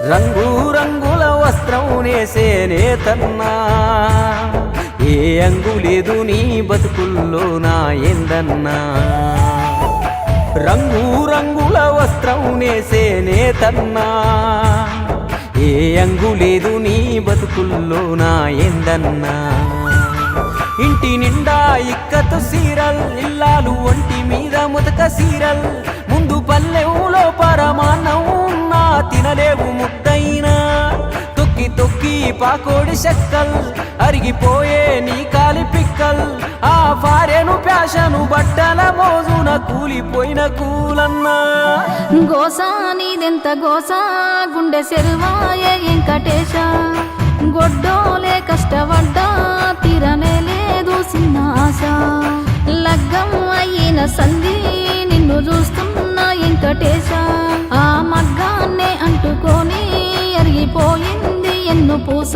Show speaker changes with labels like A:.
A: రంగు రంగుల వస్త్రం నేసేనే తన్నా ఏ అంగు లేదు నీ బతుకుల్లో నా ఎందన్నా రంగు రంగుల వస్త్రం నేసేనే తన్నా ఏ అంగు లేదు నీ బతుకుల్లో నా ఎందన్నా ఇంటి నిండా ఇక్కతు సీరల్ ఇల్లాలు ఒంటి మీద ముతక సీరల్ ముందు పల్లెవులో పరమాన్నం ఉన్నా తినలేవు ముద్దైనా తొక్కి తొక్కి పాకోడి చెక్కల్ అరిగిపోయే నీ కాలి పిక్కల్ ఆ ఫారెను ప్యాషను బట్టల మోజున కూలిపోయిన కూలన్నా
B: గోసా నీదెంత గోసా గుండె సెరువాయే వెంకటేశ గొడ్డోలే కష్టపడ్డా తీరనే లేదు చిన్న ఆశ లగ్గం అయిన సంధి నిన్ను చూస్తున్నా వెంకటేశ ఆ మగ్గాన్నే అంటుకొని అరిగిపోయింది ఎన్ను పూస